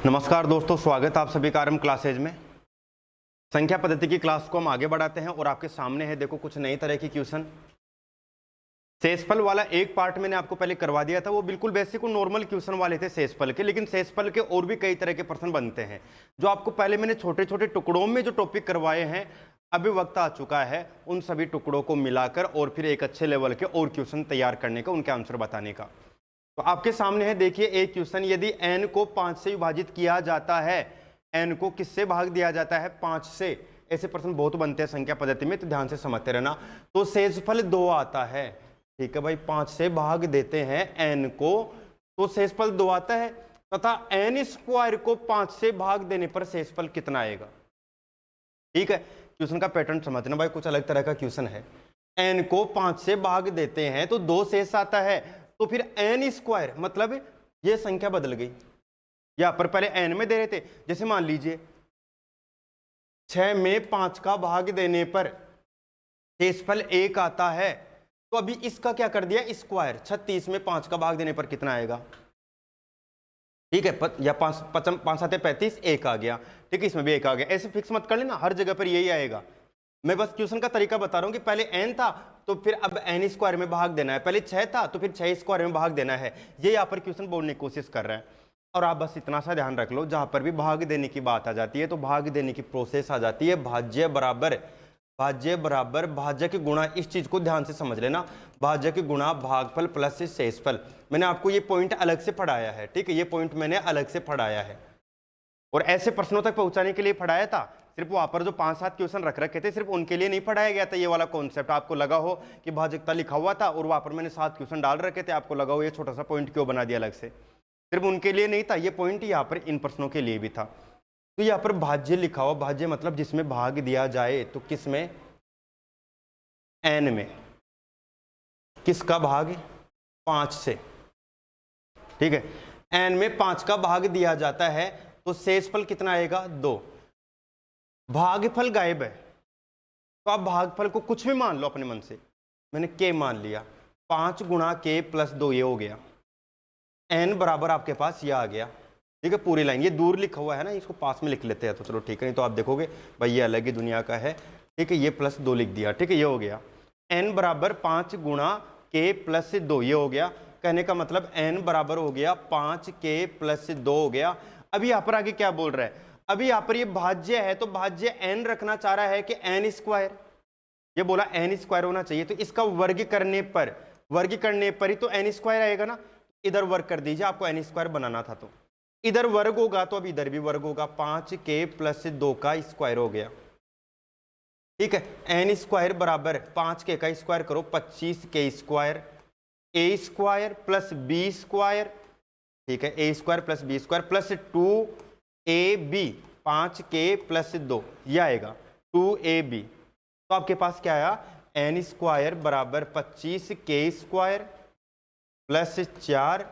नमस्कार दोस्तों, स्वागत है आप सभी का आरएम क्लासेज में। संख्या पद्धति की क्लास को हम आगे बढ़ाते हैं और आपके सामने है देखो कुछ नई तरह की क्वेश्चन। शेषफल वाला एक पार्ट मैंने आपको पहले करवा दिया था, वो बिल्कुल बेसिक और नॉर्मल क्वेश्चन वाले थे शेषफल के, लेकिन शेषफल के और भी कई तरह के प्रश्न बनते हैं जो आपको पहले मैंने छोटे छोटे टुकड़ों में जो टॉपिक करवाए हैं। अभी वक्त आ चुका है उन सभी टुकड़ों को मिलाकर और फिर एक अच्छे लेवल के और क्वेश्चन तैयार करने का, उनके आंसर बताने का। तो आपके सामने है देखिए एक क्वेश्चन, यदि n को 5 से विभाजित किया जाता है, n को किससे भाग दिया जाता है? 5 से। ऐसे प्रश्न बहुत बनते हैं संख्या पद्धति में, तो ध्यान से समझते रहना। तो शेषफल 2 आता है, ठीक है भाई। 5 से भाग देते हैं n को, तो शेषफल 2 आता है, तथा n स्क्वायर को 5 से भाग देने पर शेषफल कितना आएगा? ठीक है, क्वेश्चन का पैटर्न समझना भाई, कुछ अलग तरह का क्वेश्चन है। n को 5 से भाग देते हैं तो 2 शेष आता है, तो फिर n स्क्वायर मतलब ये संख्या बदल गई। यहां पर पहले n में दे रहे थे, जैसे मान लीजिए 6 में 5 का भाग देने पर शेषफल 1 आता है, तो अभी इसका क्या कर दिया? स्क्वायर। 36 में 5 का भाग देने पर कितना आएगा? ठीक है, या 5 7 35, 1 आ गया। ठीक है, इसमें भी 1 आ गया। ऐसे फिक्स मत कर लेना, हर जगह पर यही आएगा। मैं बस क्वेश्चन का तरीका बता रहा हूं कि पहले n था तो फिर अब n स्क्वायर में भाग देना है, पहले 6 था तो फिर 6 स्क्वायर में भाग देना है। ये यहाँ पर क्वेश्चन बोलने की कोशिश कर रहा है। और आप बस इतना सा ध्यान रख लो, जहां पर भी भाग देने की बात आ जाती है तो भाग देने की प्रोसेस आ जाती है भाज्य बराबर भाज्य के गुणा। इस चीज को ध्यान से समझ लेना, भाज्य के गुणा भागफल प्लस शेषफल। मैंने आपको ये पॉइंट अलग से पढ़ाया है, ठीक है, ये पॉइंट मैंने अलग से पढ़ाया है और ऐसे प्रश्नों तक पहुंचाने के लिए पढ़ाया था। सिर्फ वहां पर जो 5-7 क्वेश्चन रख रखे थे, सिर्फ उनके लिए नहीं पढ़ाया गया था ये वाला कॉन्सेप्ट। आपको लगा हो कि भाजकता लिखा हुआ था और वहां पर मैंने 7 क्वेश्चन डाल रखे थे, आपको लगा हो ये छोटा सा पॉइंट क्यों बना दिया अलग से। सिर्फ उनके लिए नहीं था ये पॉइंट, यहाँ पर इन प्रश्नों के लिए भी था। तो यहाँ पर भाज्य लिखा हुआ, भाज्य मतलब जिसमें भाग दिया जाए, तो किसमें? n में। किसका भाग? 5 से। ठीक है, n में 5 का भाग दिया जाता है तो शेषफल कितना आएगा? 2। भागफल गायब है, तो आप भागफल को कुछ भी मान लो अपने मन से। मैंने k मान लिया, 5 गुणा k प्लस 2 ये हो गया। n बराबर आपके पास ये आ गया। ठीक है, पूरी लाइन। ये दूर लिखा हुआ है ना, इसको पास में लिख लेते हैं तो चलो ठीक है, नहीं तो आप देखोगे भाई ये अलग ही दुनिया का है। ठीक है, ये प्लस 2 लिख दिया। ठीक है, ये हो गया। n बराबर 5 गुणा k प्लस 2 ये हो गया। कहने का मतलब n बराबर हो गया 5k प्लस 2 हो गया। अभी यहाँ पर आगे क्या बोल रहा है? अभी यहाँ पर ये भाज्य है, तो भाज्य n रखना चाह रहा है कि n स्क्वायर। ये बोला n स्क्वायर होना चाहिए, तो इसका वर्ग करने पर ही तो n स्क्वायर आएगा ना। इधर वर्ग कर दीजिए, आपको n स्क्वायर बनाना था तो इधर वर्ग होगा, तो अब इधर भी वर्ग होगा। 5k प्लस 2 का स्क्वायर हो गया। ठीक है, n स्क्वायर बराबर 5k का स्क्वायर करो 25k square, a square plus b square. ठीक है, a square plus b square plus 2ab, 5k plus 2 ये आएगा 2ab। तो आपके पास क्या आया? n स्क्वायर बराबर 25k स्क्वायर प्लस 4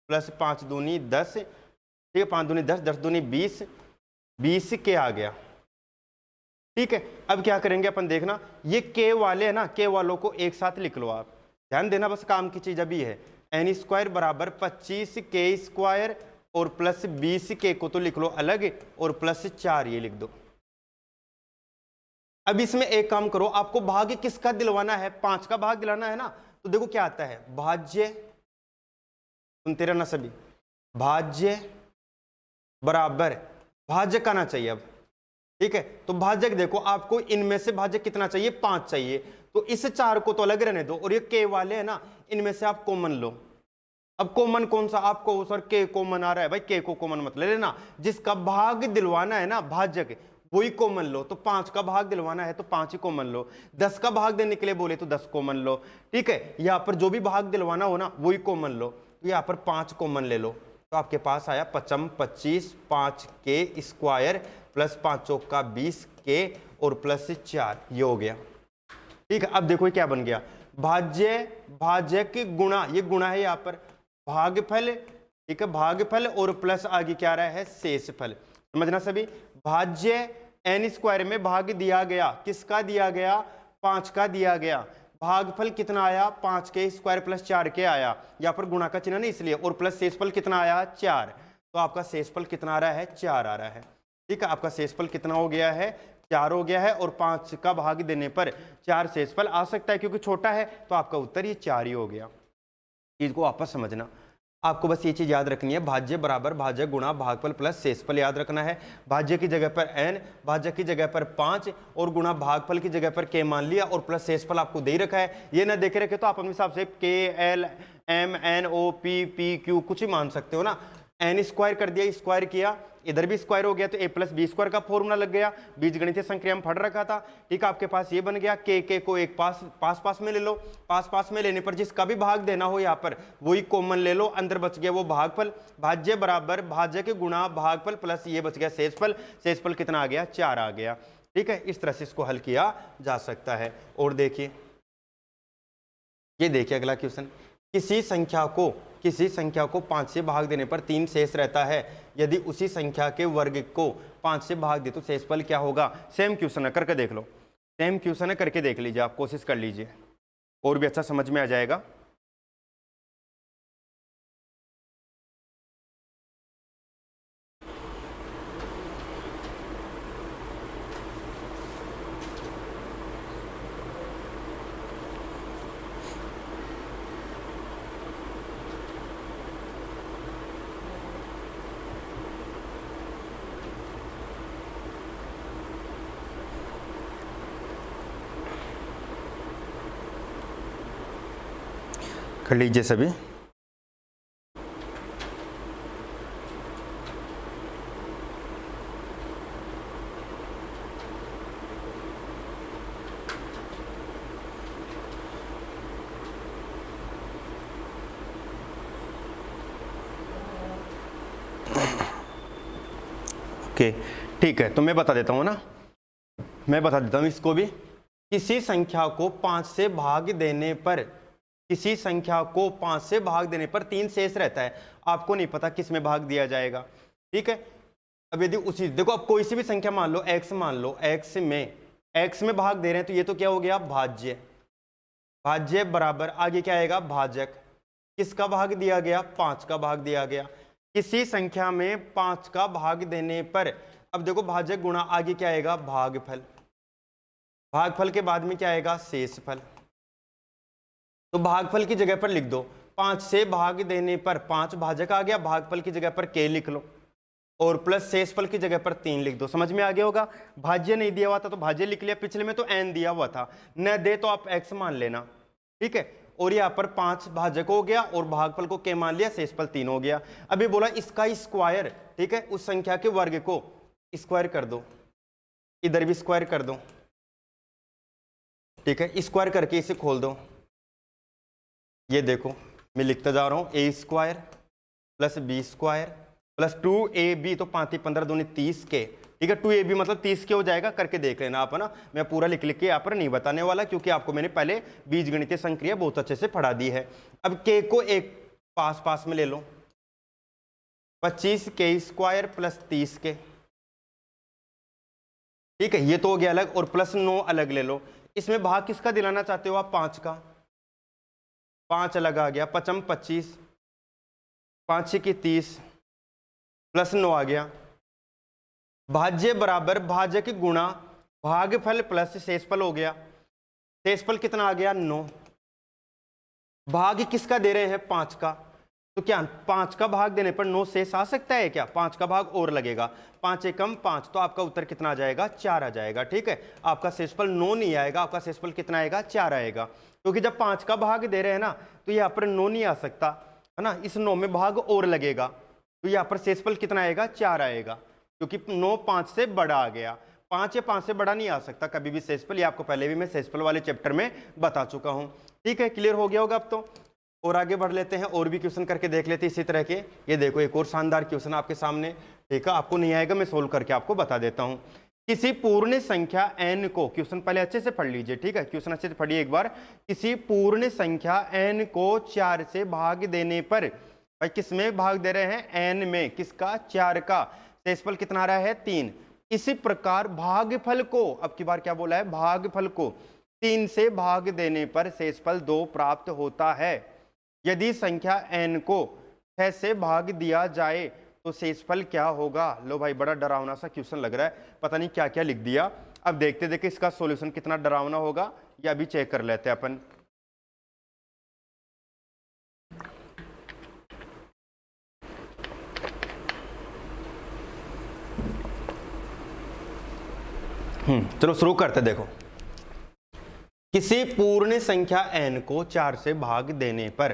प्लस 5 दूनी 10। ठीक है, 5 दूनी 10, 10 दूनी 20, 20 के आ गया। ठीक है, अब क्या करेंगे अपन, देखना ये k वाले है ना, k वालों को एक साथ लिख लो आप। ध्यान देना, बस काम की चीज अभी है। n स्क्वायर बराबर 25k स्क्वायर और प्लस 20k को तो लिख लो अलग और प्लस 4 ये लिख दो। अब इसमें एक काम करो, आपको भाग किसका दिलवाना है? 5 का भाग दिलाना है ना। तो देखो क्या आता है, भाज्य, सुनते रहना सभी, भाज्य बराबर भाजक आना चाहिए अब। ठीक है, तो भाजक देखो आपको इनमें से भाजक कितना चाहिए? 5 चाहिए, तो इस 4 को तो अलग रहने दो और ये k वाले है ना, इनमें से आप कॉमन लो। अब कॉमन कौन सा? आपको सर k कॉमन आ रहा है, भाई k को कॉमन मत ले लेना। जिसका भाग दिलवाना है ना भाजक, वही कॉमन लो। तो 5 का भाग दिलवाना है तो 5 ही कॉमन लो। 10 का भाग देने के लिए बोले तो 10 कॉमन लो। ठीक है, यहाँ पर जो भी भाग दिलवाना हो ना वही कॉमन लो। तो यहाँ पर 5 कॉमन ले लो, तो आपके पास आया 25, 5k स्क्वायर प्लस 5 चौक का 20k और प्लस 4 ये हो गया। ठीक है, अब देखो ये क्या बन गया, भाजक गुणा, ये गुणा है यहाँ पर भागफल। ठीक है, भागफल और प्लस आगे क्या रहा है? शेषफल। समझना सभी, भाज्य n स्क्वायर में भाग दिया गया, किसका दिया गया? 5 का दिया गया। भागफल कितना आया? 5k स्क्वायर प्लस 4k आया। यहाँ पर गुणा का चिन्ह नहीं इसलिए, और प्लस शेषफल कितना आया? 4। तो आपका शेषफल कितना आ रहा है, 4 आ रहा है। ठीक है, आपका शेषफल कितना हो गया है, 4 हो गया है, और 5 का भाग देने पर 4 शेषफल आ सकता है, क्योंकि छोटा है तो आपका उत्तर ये 4 ही हो गया। चीज को वापस समझना, आपको बस ये चीज याद रखनी है, भाज्य बराबर भाजक गुणा भागफल प्लस शेषफल याद रखना है। भाज्य की जगह पर n, भाजक की जगह पर 5 और गुणा भागफल की जगह पर k मान लिया, और प्लस शेषफल आपको दे रखा है। ये ना देखे रखे तो आप अपने हिसाब से k l m n o p p q कुछ ही मान सकते हो ना। n स्क्वायर कर दिया, स्क्वायर किया, इधर भी स्क्वायर हो गया तो a प्लस बी स्क्वायर का फॉर्मूला लग गया। बीजगणितीय संक्रिया में पढ़ रखा था। ठीक है, आपके पास ये बन गया, के को एक पास में ले लो, पास में लेने पर जिसका भी भाग देना हो यहाँ पर वही कॉमन ले लो, अंदर बच गया वो भागफल। भाज्य बराबर भाजक गुणा भागफल प्लस ये बच गया शेषफल। शेषफल कितना आ गया, 4 आ गया। ठीक है, इस तरह से इसको हल किया जा सकता है। और देखिए, ये देखिए अगला क्वेश्चन, किसी संख्या को 5 से भाग देने पर 3 शेष रहता है, यदि उसी संख्या के वर्ग को 5 से भाग दे तो शेषफल क्या होगा। सेम क्वेश्चन है, करके देख लो, सेम क्वेश्चन है, करके देख लीजिए, आप कोशिश कर लीजिए और भी अच्छा समझ में आ जाएगा। कर लीजिए सभी। ओके, ठीक है, तो मैं बता देता हूँ ना, मैं बता देता हूँ इसको भी। किसी संख्या को 5 से भाग देने पर, किसी संख्या को 5 से भाग देने पर 3 शेष रहता है। आपको नहीं पता किस में भाग दिया जाएगा। ठीक है, अब यदि उसी, देखो अब कोई सी भी संख्या मान लो, x मान लो, x में भाग दे रहे हैं तो ये तो क्या हो गया, भाज्य। भाज्य बराबर आगे क्या आएगा, भाजक। किसका भाग दिया गया, 5 का भाग दिया गया। किसी संख्या में 5 का भाग देने पर, अब देखो भाजक गुणा आगे क्या आएगा, भागफल। भागफल के बाद में क्या आएगा, शेषफल। तो भागफल की जगह पर लिख दो, 5 से भाग देने पर 5 भाजक आ गया, भागफल की जगह पर k लिख लो, और प्लस शेषफल की जगह पर 3 लिख दो। समझ में आ गया होगा। भाज्य नहीं दिया हुआ था तो भाज्य लिख लिया, पिछले में तो n दिया हुआ था, न दे तो आप x मान लेना। ठीक है, और यहाँ पर 5 भाजक हो गया और भागफल को k मान लिया, शेषफल 3 हो गया। अभी बोला इसका स्क्वायर, ठीक है, उस संख्या के वर्ग को स्क्वायर कर दो, इधर भी स्क्वायर कर दो। ठीक है, स्क्वायर करके इसे खोल दो। ये देखो मैं लिखता जा रहा हूँ, a square plus b square plus 2ab, तो 5 15 दूनी 30 के। ठीक है, 2ab मतलब 30 के हो जाएगा, करके देख लेना आप, है ना। मैं पूरा लिख के यहाँ पर नहीं बताने वाला, क्योंकि आपको मैंने पहले बीजगणितीय संक्रिया बहुत अच्छे से पढ़ा दी है। अब के को एक पास में ले लो, 25 के स्क्वायर प्लस 30 के। ठीक है, ये तो हो गया अलग, और प्लस 9 अलग ले लो। इसमें भाग किसका दिलाना चाहते हो आप, 5 का, 5 अलग आ गया, 5 25, 5 6 की 30 प्लस 9 आ गया। भाज्य बराबर भाजक गुणा भागफल प्लस शेषफल हो गया। शेषफल कितना आ गया, 9। भाग किसका दे रहे हैं, 5 का, तो क्या 5 का भाग देने पर 9 शेष आ सकता है क्या, 5 का भाग और लगेगा, 5 एकम 5, तो आपका उत्तर कितना आ जाएगा, 4 आ जाएगा। ठीक है, आपका शेषफल 9 नहीं आएगा, आपका शेषफल कितना आएगा, 4 आएगा, क्योंकि जब 5 का भाग दे रहे हैं ना तो यहाँ पर 9 नहीं आ सकता, है ना, इस 9 में भाग और लगेगा, तो यहाँ पर शेषफल कितना आएगा, 4 आएगा, क्योंकि 9 5 से बड़ा आ गया। 5 या 5 से बड़ा नहीं आ सकता कभी भी शेषफल, ये आपको पहले भी मैं शेषफल वाले चैप्टर में बता चुका हूँ। ठीक है, क्लियर हो गया होगा अब तो। और आगे बढ़ लेते हैं, और भी क्वेश्चन करके देख लेते हैं इसी तरह के। ये देखो एक और शानदार क्वेश्चन आपके सामने। ठीक है, आपको नहीं आएगा, मैं सोल्व करके आपको बता देता हूँ। किसी पूर्ण संख्या n को, क्वेश्चन पहले अच्छे से पढ़ लीजिए। ठीक है, क्वेश्चन अच्छे से पढ़िए एक बार। किसी पूर्ण संख्या n को 4 से भाग देने पर, भाई किस में भाग दे रहे हैं, n में, किसका, 4 का, शेषफल कितना आ रहा है, 3। इसी प्रकार भागफल को, अब की बार क्या बोला है, भागफल को 3 से भाग देने पर शेषफल 2 प्राप्त होता है। यदि संख्या n को 6 से भाग दिया जाए तो शेषफल क्या होगा। लो भाई बड़ा डरावना सा क्वेश्चन लग रहा है, पता नहीं क्या क्या लिख दिया। अब देखते देखते इसका सॉल्यूशन कितना डरावना होगा ये अभी चेक कर लेते हैं अपन। चलो शुरू करते। देखो, किसी पूर्ण संख्या n को 4 से भाग देने पर,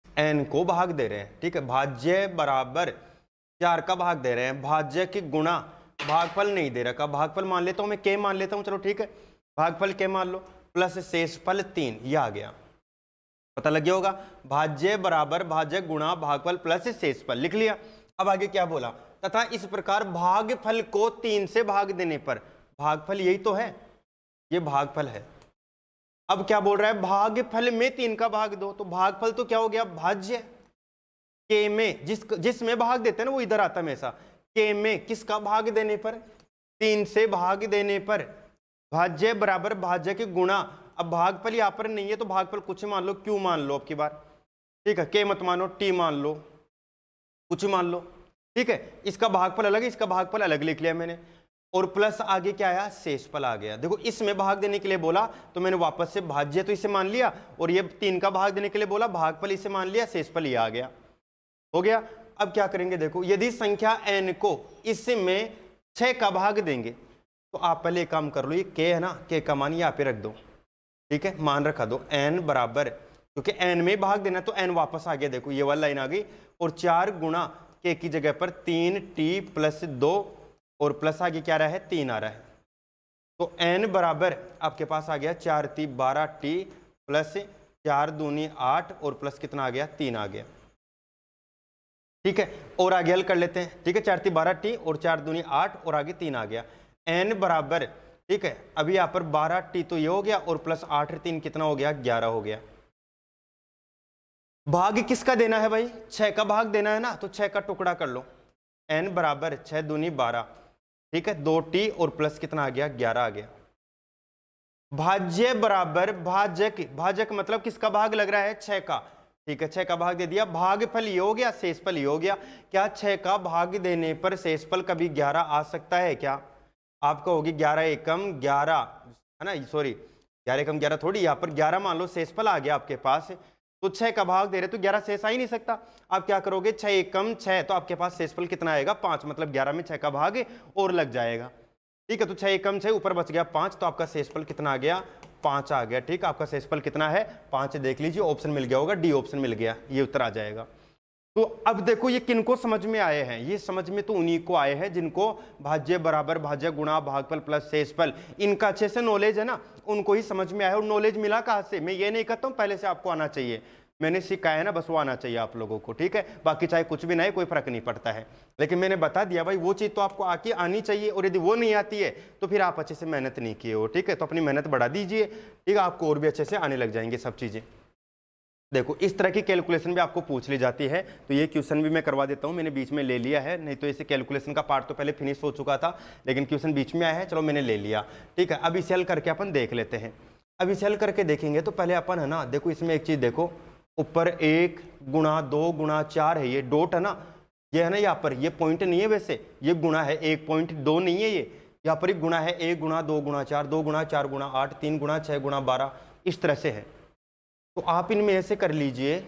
n को भाग दे रहे हैं, ठीक है, भाज्य बराबर 4 का भाग दे रहे हैं, भाज्य की गुणा भागफल नहीं दे रखा, भागफल मान लेता हूं मैं k मान लेता हूं, चलो ठीक है, भागफल k मान लो, प्लस शेषफल 3, ये आ गया, पता लग गया होगा। भाज्य बराबर भाज्य गुणा भागफल प्लस शेषफल लिख लिया। अब आगे क्या बोला, तथा इस प्रकार भागफल को 3 से भाग देने पर, भागफल यही तो है, ये भागफल है। अब क्या बोल रहा है, भागफल में 3 का भाग दो, तो भागफल तो क्या हो गया, भाज्य के में जिसमें भाग देते हैं ना वो इधर आता है हमेशा, के में किसका भाग देने पर, 3 से भाग देने पर, भाज्य बराबर भाज्य की गुणा, अब भागफल यहां पर नहीं है तो भागफल कुछ मान लो, क्यों मान लो अब की बार, ठीक है, के मत मानो, टी मान लो, कुछ मान लो, ठीक है, इसका भागफल अलग है, इसका भागफल अलग लिख लिया मैंने, और प्लस आगे क्या आया, शेषफल आ गया। देखो इसमें भाग देने के लिए बोला तो मैंने वापस से भाज्य तो इसे मान लिया, और ये 3 का भाग देने के लिए बोला, भागफल इसे मान लिया, शेषफल ये आ गया, हो गया। अब क्या करेंगे, देखो यदि संख्या n को इसमें 6 का भाग देंगे तो आप पहले एक काम कर लो, ये k है ना, k का मान यहाँ पे रख दो, ठीक है, मान रखा दो, n बराबर, क्योंकि n में भाग देना तो n वापस आ गया, देखो ये वाली लाइन आ गई, और 4 गुणा k की जगह पर 3t प्लस 2, और प्लस आगे क्या रहा है, 3 आ रहा है, तो n बराबर आपके पास आ गया 4t 12t प्लस 4 दूनी 8, और प्लस कितना आ गया, 3 आ गया, ठीक है, और आगे हल कर लेते हैं, ठीक है, 4t 12t और 4 दूनी 8 और आगे 3 आ गया, n बराबर, ठीक है, अभी यहाँ पर 12t तो ये हो गया, और प्लस 8 3 कितना हो गया, 11 हो गया। भाग किसका देना है भाई, 6 का भाग देना है ना, तो 6 का टुकड़ा कर लो, n बराबर 6 दूनी 12, ठीक है, 2t और प्लस कितना आ गया, 11 आ गया। भाज्य बराबर भाजक, भाजक मतलब किसका भाग लग रहा है, 6 का, ठीक है, 6 का भाग दे दिया, भागफल ये हो गया, शेषफल ये हो गया। क्या 6 का भाग देने पर शेषफल कभी 11 आ सकता है क्या, आप कहोगे 11 एकम 11 है ना, सॉरी 11 एकम 11 थोड़ी, यहाँ पर 11 मान लो शेषफल आ गया आपके पास, तो 6 का भाग दे रहे तो 11 शेष आ ही नहीं सकता। आप क्या करोगे, 6 एकम 6, तो आपके पास शेषफल कितना आएगा, 5, मतलब 11 में 6 का भाग और लग जाएगा, ठीक है, तो 6 एकम 6 ऊपर बच गया 5, तो आपका शेषफल कितना आ गया, 5 आ गया, ठीक है, आपका शेषफल कितना है, 5, देख लीजिए ऑप्शन मिल गया होगा, डी ऑप्शन मिल गया, ये उत्तर आ जाएगा। तो अब देखो ये किनको समझ में आए हैं, ये समझ में तो उन्हीं को आए हैं जिनको भाज्य बराबर भाज्य गुणा भागफल प्लस शेषफल इनका अच्छे से नॉलेज है ना, उनको ही समझ में आया। और नॉलेज मिला कहाँ से, मैं ये नहीं कहता हूँ पहले से आपको आना चाहिए, मैंने सिखाया है ना, बस वो आना चाहिए आप लोगों को, ठीक है, बाकी चाहे कुछ भी ना है कोई फर्क नहीं पड़ता है, लेकिन मैंने बता दिया भाई वो चीज़ तो आपको आके आनी चाहिए, और यदि वो नहीं आती है तो फिर आप अच्छे से मेहनत नहीं किए हो, ठीक है, तो अपनी मेहनत बढ़ा दीजिए, ठीक है, आपको और भी अच्छे से आने लग जाएंगे सब चीज़ें। देखो इस तरह की कैलकुलेशन भी आपको पूछ ली जाती है, तो ये क्वेश्चन भी मैं करवा देता हूँ, मैंने बीच में ले लिया है, नहीं तो इसे कैलकुलेशन का पार्ट तो पहले फिनिश हो चुका था, लेकिन क्वेश्चन बीच में आया है, चलो मैंने ले लिया, ठीक है। अब इसे हल करके अपन देख लेते हैं। अब इसे हल करके देखेंगे तो पहले अपन है ना, देखो इसमें एक चीज़ देखो, ऊपर 1 गुणा 2 गुणा 4 है, ये डॉट है ना, ये है ना, यहाँ पर ये पॉइंट नहीं है, वैसे ये गुणा है, 1.2 नहीं है, ये यहाँ पर एक गुणा है, 1 गुणा 2 गुणा 4, 2 गुणा 4 गुणा 8, 3 गुणा 6 गुणा 12, इस तरह से है। तो आप इनमें ऐसे कर लीजिए,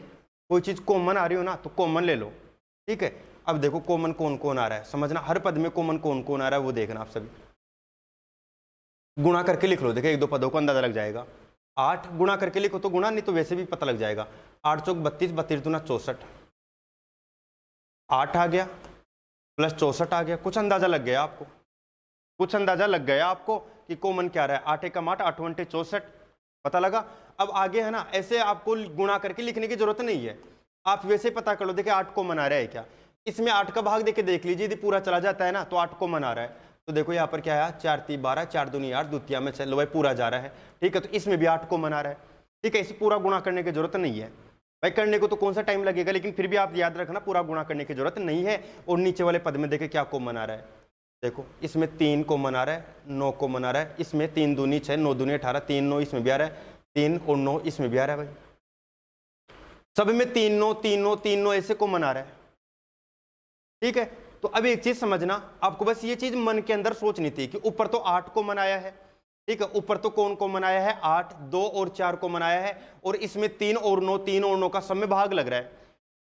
कोई चीज़ कॉमन आ रही हो ना तो कॉमन ले लो, ठीक है। अब देखो कॉमन कौन कौन आ रहा है, समझना, हर पद में कॉमन कौन कौन आ रहा है वो देखना आप सभी, गुणा करके लिख लो, देखो 1-2 पदों को अंदाजा लग जाएगा। 8 गुणा करके लिखो तो गुणा, नहीं तो वैसे भी पता लग जाएगा, 8 चौक 32, 32 दूना 64, 8 आ गया प्लस 64 आ गया, कुछ अंदाजा लग गया आपको, कुछ अंदाजा लग गया आपको कि कॉमन क्या रहा है, 8 एकम 8, 8 × 64, पता लगा। अब आगे है ना, ऐसे आपको गुणा करके लिखने की जरूरत नहीं है, आप वैसे पता कर लो, देखिए 8 कॉमन आ रहा है क्या, इसमें 8 का भाग देके देख लीजिए, यदि पूरा चला जाता है ना तो 8 कॉमन आ रहा है, तो देखो यहाँ पर क्या है, 4 3 12, 4 दूनी 8, द्वितीय में चलो भाई पूरा जा रहा है, ठीक है, तो इसमें भी 8 कॉमन आ रहा है, ठीक है, इसे पूरा गुणा करने की जरूरत नहीं है भाई, करने को तो कौन सा टाइम लगेगा, लेकिन फिर भी आप याद रखना पूरा गुणा करने की जरूरत नहीं है। और नीचे वाले पद में देखे क्या कॉमन आ रहा है, देखो इसमें 3 कॉमन आ रहा है, 9 कॉमन आ रहा है, इसमें 3 दूनी 6, 9 दूनी 18, 3 9 इसमें भी आ रहा है, 3 और 9 इसमें भी आ रहा है भाई, सब में 3 9 3 9 3 9 ऐसे कॉमन आ रहा है, ठीक है। तो अब एक चीज समझना, आपको बस ये चीज मन के अंदर सोचनी थी कि ऊपर तो 8 कॉमन आया है, ठीक है, ऊपर तो कौन कॉमन आया है 8, 2 और 4 कॉमन आया है, और इसमें 3 और 9, 3 और 9 का सब में भाग लग रहा है।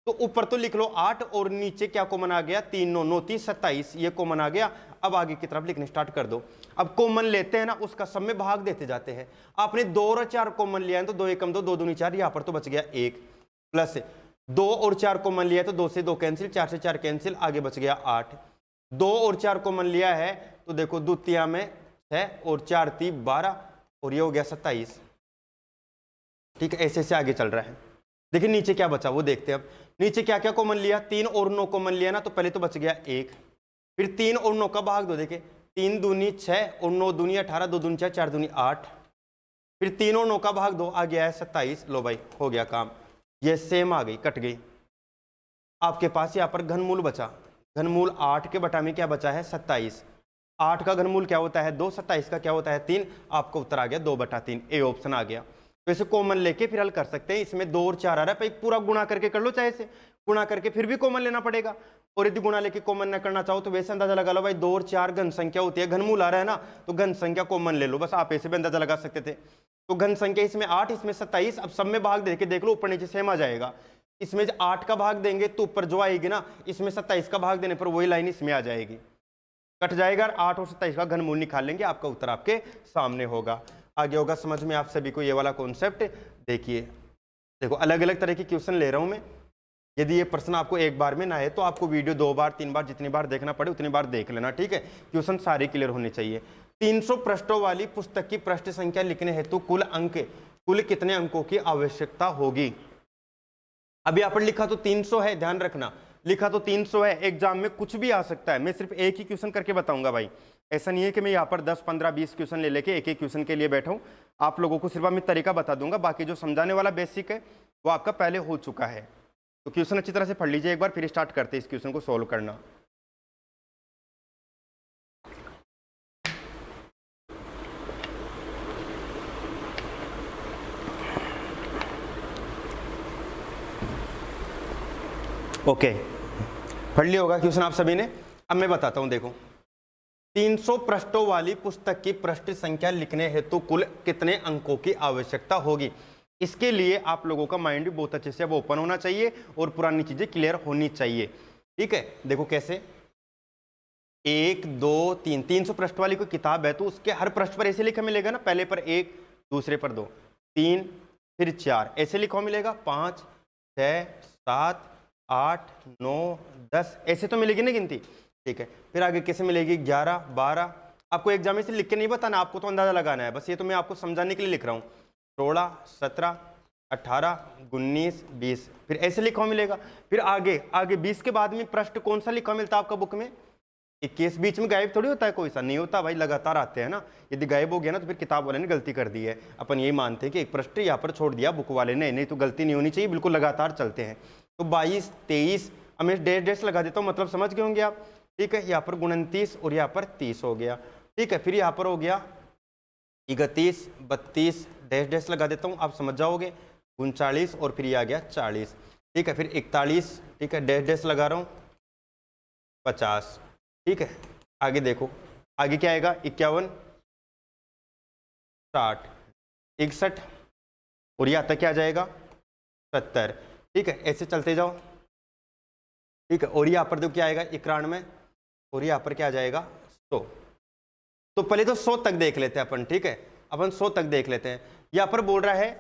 तो ऊपर तो लिख लो 8 और नीचे क्या कॉमन आ गया 3, 9, 9 30 27, ये कॉमन आ गया। अब आगे की तरफ लिखने स्टार्ट कर दो। अब कॉमन लेते हैं ना, उसका सब में भाग देते जाते हैं। आपने 2 और 4 कॉमन लिया है तो 2 एकम 2, 2 दूनी 4, यहां पर तो बच गया 1, प्लस 2 और 4 कॉमन लिया है तो 2 से 2 कैंसिल, 4 से 4 कैंसिल, आगे बच गया 8। 2 और 4 कॉमन लिया है तो देखो द्वितीय में 6 और 4 3 12, और ये हो गया 27। ठीक है, ऐसे से आगे चल रहा है। देखिए नीचे क्या बचा वो देखते हैं। अब नीचे क्या क्या कॉमन लिया, 3 और 9 कॉमन लिया ना, तो पहले तो बच गया 1, फिर 3 और 9 का भाग दो, देखिए 3 दूनी 6 और 9 दूनी 18, 2 दूनी 4, 4 दूनी 8, फिर 3 और 9 का भाग दो, आ गया है 27। लो भाई हो गया काम, ये सेम आ गई, कट गई। आपके पास यहाँ पर घनमूल बचा, घनमूल 8 के बटा में क्या बचा है 27। 8 का घनमूल क्या होता है 2, 27 का क्या होता है 3, आपका उत्तर आ गया 2/3, ए ऑप्शन आ गया। तो इसे कॉमन लेके फिर हल कर सकते हैं। इसमें 2 और 4 आ रहा है, पूरा गुणा करके कर लो, चाहे से गुणा करके फिर भी कॉमन लेना पड़ेगा, और यदि गुणा लेके कॉमन न करना चाहो तो वैसे अंदाजा लगा लो भाई 2 और 4 घन संख्या होती है, घनमूल आ रहा है ना, तो घन संख्या कॉमन ले लो, बस आप ऐसे भी अंदाजा लगा सकते थे। तो घन संख्या इसमें 8, इसमें 27, अब सब में भाग देके देख लो, ऊपर नीचे सेम आ जाएगा। इसमें 8 का भाग देंगे तो ऊपर जो आएगी ना, इसमें 27 का भाग देने पर वही लाइन इसमें आ जाएगी, कट जाएगा, 8 और 27 का घनमूल निकाल लेंगे, आपका उत्तर आपके सामने होगा। आगे होगा समझ में आप सभी को ये वाला कॉन्सेप्ट। देखिए देखो अलग अलग तरह के क्वेश्चन ले रहा हूं मैं, यदि ये प्रश्न आपको एक बार में ना है तो आपको वीडियो 2 बार 3 बार जितनी बार देखना पड़े उतनी बार देख लेना, ठीक है, क्वेश्चन सारे क्लियर होने चाहिए। 300 पृष्ठों वाली पुस्तक की पृष्ठ संख्या लिखने हेतु कुल कितने अंकों की आवश्यकता होगी। अभी यहाँ पर लिखा तो 300 है, ध्यान रखना, लिखा तो 300 है, एग्जाम में कुछ भी आ सकता है। मैं सिर्फ एक ही क्वेश्चन करके बताऊंगा भाई, ऐसा नहीं है कि मैं यहाँ पर 10 15 20 क्वेश्चन ले लेके एक एक क्वेश्चन के लिए बैठा हूँ। आप लोगों को सिर्फ मैं तरीका बता दूंगा, बाकी जो समझाने वाला बेसिक है वो आपका पहले हो चुका है। तो क्वेश्चन अच्छी तरह से पढ़ लीजिए एक बार, फिर स्टार्ट करते हैं इस क्वेश्चन को सोल्व करना। ओके, पढ़ लिया होगा क्वेश्चन आप सभी ने। अब मैं बताता हूं, देखो 300 पृष्ठों वाली पुस्तक की पृष्ठ संख्या लिखने हेतु कुल कितने अंकों की आवश्यकता होगी। इसके लिए आप लोगों का माइंड भी बहुत अच्छे से अब ओपन होना चाहिए और पुरानी चीजें क्लियर होनी चाहिए, ठीक है। देखो कैसे, 1 2 3, 300 पृष्ठ वाली कोई किताब है तो उसके हर पृष्ठ पर ऐसे लिखा मिलेगा ना, पहले पर 1, दूसरे पर 2, 3, फिर 4, ऐसे लिखा मिलेगा, 5 6 7 8 9 10, ऐसे तो मिलेगी ना गिनती, ठीक है। फिर आगे कैसे मिलेगी 11 12, आपको एग्जाम में से लिख के नहीं बताना, आपको तो अंदाजा लगाना है, बस ये तो मैं आपको समझाने के लिए लिख रहा हूँ। 16 17 18 19 20, फिर ऐसे लिखा मिलेगा। फिर आगे 20 के बाद में पृष्ठ कौन सा लिखा मिलता है आपका बुक में, 21। बीच में गायब थोड़ी होता है, कोई सा नहीं होता भाई, लगातार आते हैं ना। यदि गायब हो गया ना तो फिर किताब वाले ने गलती कर दी है। अपन यही मानते हैं कि एक पृष्ठ यहाँ पर छोड़ दिया बुक वाले ने, नहीं तो गलती नहीं होनी चाहिए, बिल्कुल लगातार चलते हैं। तो 22 23, अब मैं डैश लगा देता हूँ, मतलब समझ गए होंगे आप, ठीक है। यहाँ पर 29 और यहाँ पर 30 हो गया, ठीक है। फिर यहाँ पर हो गया 31 32, डैश लगा देता हूँ, आप समझ जाओगे, 39, और फिर ये आ गया 40, ठीक है। फिर 41, ठीक है, डैश लगा रहा हूँ, 50, ठीक है। आगे देखो, आगे क्या आएगा, 51 60 61, और यहाँ तक क्या आ जाएगा 70, ठीक है। ऐसे चलते जाओ, ठीक है। और यहाँ पर देखो क्या आएगा 91, और यहाँ पर क्या आ जाएगा 100। तो पहले तो 100 तक देख लेते हैं अपन, ठीक है, अपन 100 तक देख लेते हैं। यहाँ पर बोल रहा है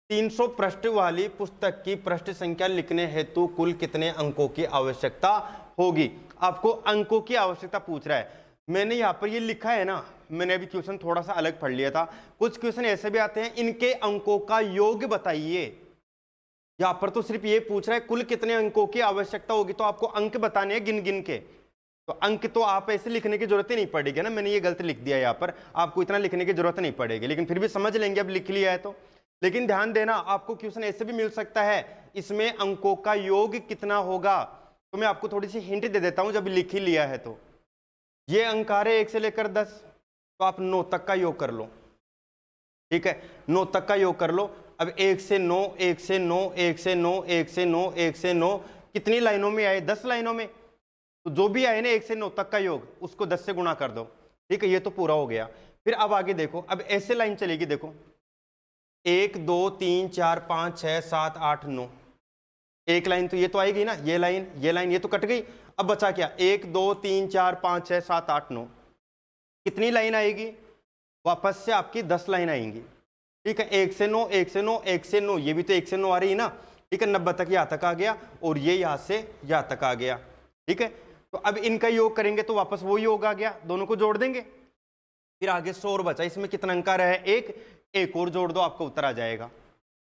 300 पृष्ठ वाली पुस्तक की पृष्ठ संख्या लिखने हेतु कुल कितने अंकों की आवश्यकता होगी। आपको अंकों की आवश्यकता पूछ रहा है। मैंने यहाँ पर ये लिखा है ना, मैंने अभी क्वेश्चन थोड़ा सा अलग पढ़ लिया था। कुछ क्वेश्चन ऐसे भी आते हैं, इनके अंकों का योग बताइए। यहाँ पर तो सिर्फ ये पूछ रहा है कुल कितने अंकों की आवश्यकता होगी, तो आपको अंक बताने हैं गिन गिन के। तो अंक तो आप ऐसे लिखने की जरूरत ही नहीं पड़ेगी ना, मैंने ये गलत लिख दिया यहाँ पर, आपको इतना लिखने की जरूरत नहीं पड़ेगी, लेकिन फिर भी समझ लेंगे अब लिख लिया है तो। लेकिन ध्यान देना, आपको क्वेश्चन ऐसे भी मिल सकता है, इसमें अंकों का योग कितना होगा। तो मैं आपको थोड़ी सी हिंट दे देता हूं, जब लिख ही लिया है तो ये अंक आ रहे 1 से लेकर 10, तो आप 9 तक का योग कर लो, ठीक है, 9 तक का योग कर लो। अब 1 से 9 1 से 9 1 से 9 1 से 9 1 से 9, कितनी लाइनों में आए 10 लाइनों में, तो जो भी आए ना 1 से 9 तक का योग उसको 10 से गुणा कर दो। ठीक है, ये तो पूरा हो गया। फिर अब आगे देखो, अब ऐसे लाइन चलेगी, देखो 1 2 3 4 5 6 7 8 9, एक लाइन तो ये तो आएगी ना, ये लाइन ये तो कट गई। अब बचा क्या, 1 2 3 4 5 6 7 8 9, कितनी लाइन आएगी, वापस से आपकी 10 लाइन आएंगी। ठीक है, 1 से 9 1 से 9 1 से 9, ये भी तो 1 से 9 आ रही है ना। ठीक है, 90 तक यहाँ तक आ गया और ये यहाँ से यहाँ तक आ गया। ठीक है, तो अब इनका योग करेंगे तो वापस वो योग आ गया, दोनों को जोड़ देंगे। फिर आगे 100 और बचा, इसमें कितना अंक आ रहा है, एक और जोड़ दो, आपका उत्तर आ जाएगा।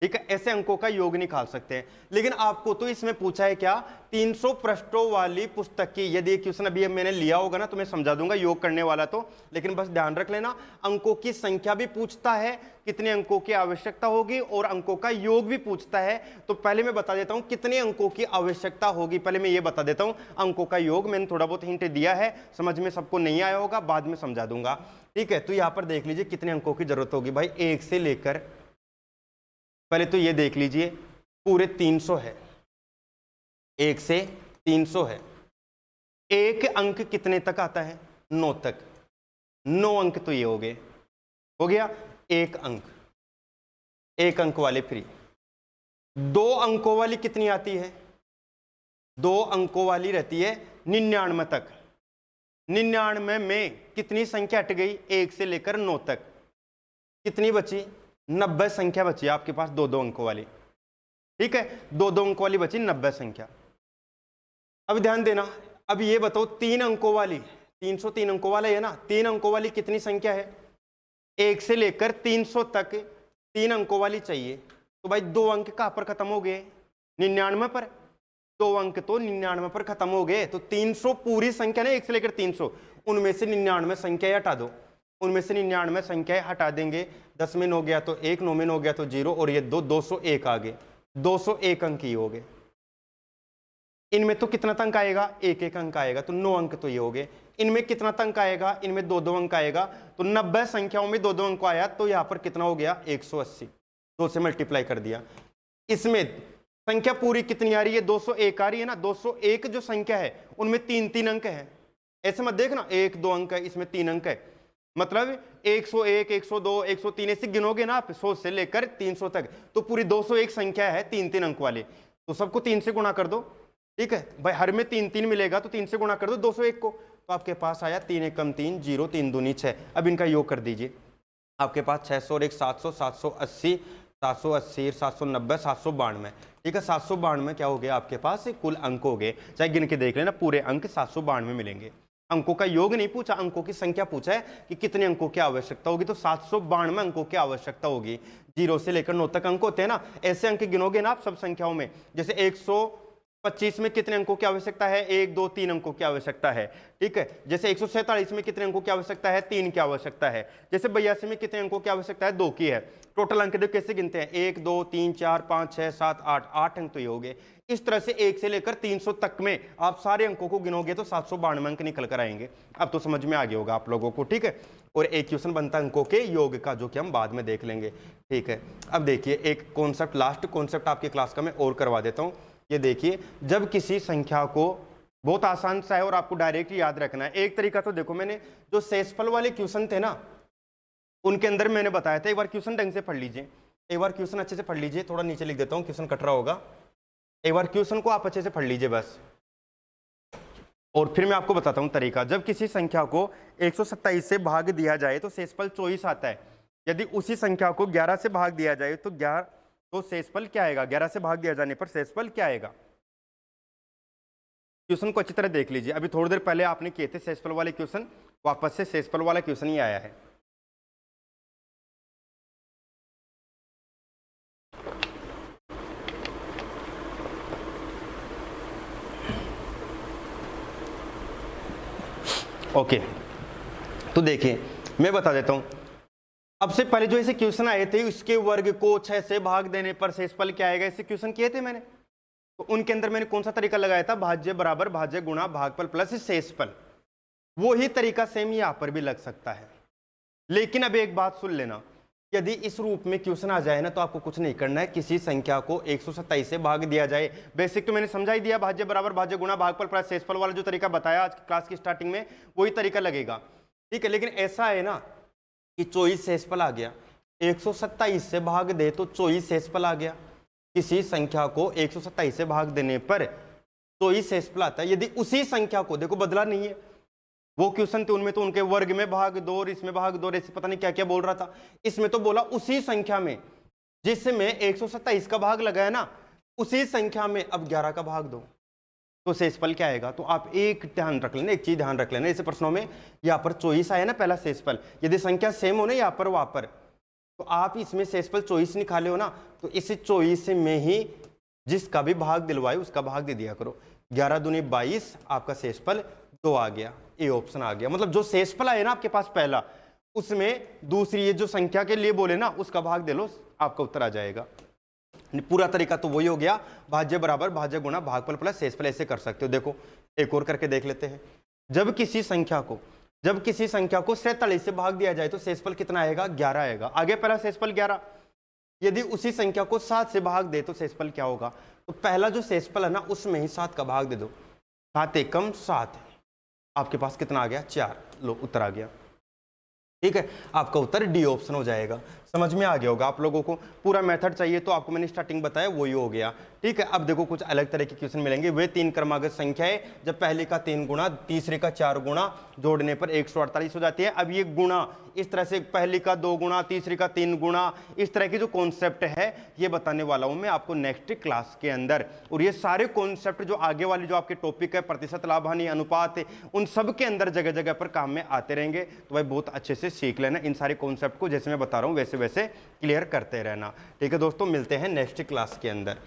ठीक है, ऐसे अंकों का योग निकाल सकते हैं। लेकिन आपको तो इसमें पूछा है क्या, 300 पृष्ठों वाली पुस्तक की, यदि क्वेश्चन अभी मैंने लिया होगा ना तो मैं समझा दूंगा योग करने वाला तो, लेकिन बस ध्यान रख लेना अंकों की संख्या भी पूछता है, कितने अंकों की आवश्यकता होगी, और अंकों का योग भी पूछता है। तो पहले मैं बता देता हूं कितने अंकों की आवश्यकता होगी, पहले मैं ये बता देता हूं अंकों का योग। मैंने थोड़ा बहुत हिंट दिया है, समझ में सबको नहीं आया होगा, बाद में समझा दूंगा। ठीक है, तो यहां पर देख लीजिए कितने अंकों की जरूरत होगी भाई, 1 से लेकर, पहले तो ये देख लीजिए पूरे 300 है, 1 से 300 है। एक अंक कितने तक आता है, 9 तक, 9 अंक तो ये हो गए, हो गया एक अंक वाले फ्री। 2 अंकों वाली कितनी आती है, 2 अंकों वाली रहती है 99 तक। 99 में कितनी संख्या हट गई, 1 से लेकर 9 तक, कितनी बची, 90 संख्या बची आपके पास 2 अंकों वाली। ठीक है, 2 अंकों वाली बची 90 संख्या। अब ध्यान देना, अब ये बताओ 3 अंकों वाली, 303 अंकों वाला है ना, 3 अंकों वाली कितनी संख्या है, 1 से लेकर 300 तक 3 अंकों वाली चाहिए। तो भाई 2 अंक कहां पर खत्म हो गए, 99 पर, 2 अंक तो 99 पर खत्म हो गए। तो 300 पूरी संख्या ना, 1 से लेकर 300, उनमें से 99 संख्या हटा दो, उनमें से 99 संख्याएं हटा देंगे। 10 में 9 गया तो 1, 9 में 9 गया तो 0, और ये 201 आ गए, 201 अंक ही हो गए। इनमें तो कितना अंक आएगा, 1 अंक आएगा, तो 9 अंक तो ये हो गए। इनमें कितना अंक आएगा, इनमें 2 अंक आएगा, तो 90 संख्याओं में 2 अंक आया, तो यहां पर कितना हो गया, 180, 2 से मल्टीप्लाई कर दिया। इसमें संख्या पूरी कितनी आ रही है, 201 आ रही है ना। 201 जो संख्या है उनमें 3 अंक है, ऐसे मत देखना 1 2 अंक है, इसमें 3 अंक है, मतलब 101 102 103 ऐसे गिनोगे ना आप 100 से लेकर 300 तक, तो पूरी 201 संख्या है 3 अंक वाली, तो सबको 3 से गुणा कर दो। ठीक है भाई, हर में 3 मिलेगा तो 3 से गुणा कर दो 201 को, तो आपके पास आया 3 एकम 3 0 3 दूनी 6। अब इनका योग कर दीजिए, आपके पास 600 और 1 700 780 780 790 792। ठीक है, 792 क्या हो गया आपके पास, कुल अंक हो गए, चाहे गिन के देख लेना, पूरे अंक 792 मिलेंगे। अंकों का योग नहीं पूछा, अंकों की संख्या पूछा है कि कितने अंकों की आवश्यकता होगी, तो 792 अंकों की आवश्यकता होगी। 0 से लेकर 9 तक अंक होते हैं ना, ऐसे अंक गिनोगे ना आप सब संख्याओं में, जैसे 125 में कितने अंकों की आवश्यकता है, 1 2 3 अंकों की आवश्यकता है। ठीक है, जैसे 147 में कितने अंकों की आवश्यकता है, 3 की आवश्यकता है। जैसे 82 में कितने अंकों की आवश्यकता है, 2 की है। टोटल अंक देखो कैसे गिनते हैं, 1 2 3 4 5 6 7 8 अंक तो ये हो गए। इस तरह से 1 से लेकर 300 तक में आप सारे अंकों को गिनोगे तो 792 अंक निकल कर आएंगे। अब तो समझ में आ गया होगा आप लोगों को। ठीक है, और एक क्वेश्चन बनता है अंकों के योग का, जो कि हम बाद में देख लेंगे। ठीक है, अब देखिए एक कॉन्सेप्ट, लास्ट कॉन्सेप्ट आपकी क्लास का मैं और करवा देता हूँ। ये देखिए, जब किसी संख्या को, बहुत आसान सा है और आपको डायरेक्ट याद रखना है। एक तरीका तो देखो, मैंने जो शेषफल वाले क्वेश्चन थे ना, उनके अंदर मैंने बताया था, एक बार क्वेश्चन ढंग से पढ़ लीजिए, एक बार क्वेश्चन अच्छे से पढ़ लीजिए। थोड़ा नीचे लिख देता हूँ, क्वेश्चन कट रहा होगा, एक बार क्वेश्चन को आप अच्छे से पढ़ लीजिए बस, और फिर मैं आपको बताता हूँ तरीका। जब किसी संख्या को 127 से भाग दिया जाए तो शेषफल 24 आता है। यदि उसी संख्या को 11 से भाग दिया जाए तो शेषफल क्या आएगा, 11 से भाग दिया जाने पर शेषफल क्या आएगा। क्वेश्चन को अच्छी तरह देख लीजिए, अभी थोड़ी देर पहले आपने किए थे शेषफल वाले क्वेश्चन, वापस से शेषफल वाला क्वेश्चन ही आया है। ओके, तो देखिए मैं बता देता हूं, अब से पहले जो ऐसे क्वेश्चन आए थे, इसके वर्ग को 6 से भाग देने पर शेषफल क्या आएगा, ऐसे क्वेश्चन किए थे मैंने। तो उनके अंदर मैंने कौन सा तरीका लगाया था, भाज्य बराबर भाज्य गुणा भागफल प्लस शेषफल। वो ही तरीका सेम यहां पर भी लग सकता है। लेकिन अब एक बात सुन लेना, यदि इस रूप में क्वेश्चन आ जाए ना तो आपको कुछ नहीं करना है, किसी संख्या को 127 से भाग दिया जाए। बेसिक तो मैंने समझा ही दिया, भाज्य बराबर भाज्य गुणा भागफल प्लस शेषफल वाला जो तरीका बताया आज क्लास की स्टार्टिंग में, वही तरीका लगेगा, ठीक है। लेकिन ऐसा है ना कि 24 शेषफल आ गया, 127 से भाग दे तो 24 शेषफल आ गया। किसी संख्या को 127 से भाग देने पर 24 शेषफल आता है। यदि उसी संख्या को, देखो बदला नहीं है, वो क्वेश्चन थे उनमें तो उनके वर्ग में भाग दो और इसमें भाग दो, ऐसे पता नहीं क्या क्या बोल रहा था। इसमें तो बोला उसी संख्या में जिसमें 127 का भाग लगा है ना, उसी संख्या में अब 11 का भाग दो तो शेषफल क्या आएगा। तो आप एक ध्यान रख लेना, एक चीज ध्यान रख लेना, ऐसे प्रश्नों में यहाँ पर 24 आया ना पहला शेषफल, यदि संख्या सेम हो ना यहाँ पर वहां पर, तो आप इसमें शेषफल 24 निकाले हो ना, तो इस 24 में ही जिसका भी भाग दिलवाए उसका भाग दे दिया करो। 11 दूनी 22, आपका शेषफल 2 आ गया, ए ऑप्शन आ गया। मतलब जो शेषफल आए ना आपके पास पहला, उसमें दूसरी ये जो संख्या के लिए बोले ना उसका भाग दे लो, आपका उत्तर आ जाएगा। पूरा तरीका तो वही हो गया, भाज्य बराबर भाज्य गुणा भागफल प्लस शेषफल, ऐसे कर सकते हो। देखो एक और करके देख लेते हैं। जब किसी संख्या को 47 से भाग दिया जाए तो शेषफल कितना आएगा, 11 आएगा। आगे पहला शेषफल 11, यदि उसी संख्या को 7 से भाग दे तो शेषफल क्या होगा। तो पहला जो शेषफल है ना उसमें ही 7 का भाग दे दो, 7 एकम 7, आपके पास कितना आ गया, 4। लो उत्तर आ गया, ठीक है। आपका उत्तर डी ऑप्शन हो जाएगा। समझ में आ गया होगा आप लोगों को। पूरा मेथड चाहिए तो आपको मैंने स्टार्टिंग बताया वही हो गया, ठीक है। अब देखो कुछ अलग तरह के क्वेश्चन मिलेंगे। वे 3 क्रमागत संख्याएं जब पहले का 3 गुणा तीसरे का 4 गुणा जोड़ने पर 148 हो जाती है। अब ये गुणा इस तरह से पहले का 2 गुणा तीसरे का 3 गुणा, इस तरह की जो कॉन्सेप्ट है ये बताने वाला हूं मैं आपको नेक्स्ट क्लास के अंदर। और ये सारे कॉन्सेप्ट जो आगे वाले जो आपके टॉपिक है, प्रतिशत लाभ हानि अनुपात, उन सब के अंदर जगह जगह पर काम में आते रहेंगे। तो भाई बहुत अच्छे से सीख लेना इन सारे कॉन्सेप्ट को, जैसे मैं बता रहा हूँ वैसे वैसे क्लियर करते रहना, ठीक है दोस्तों। मिलते हैं नेक्स्ट क्लास के अंदर।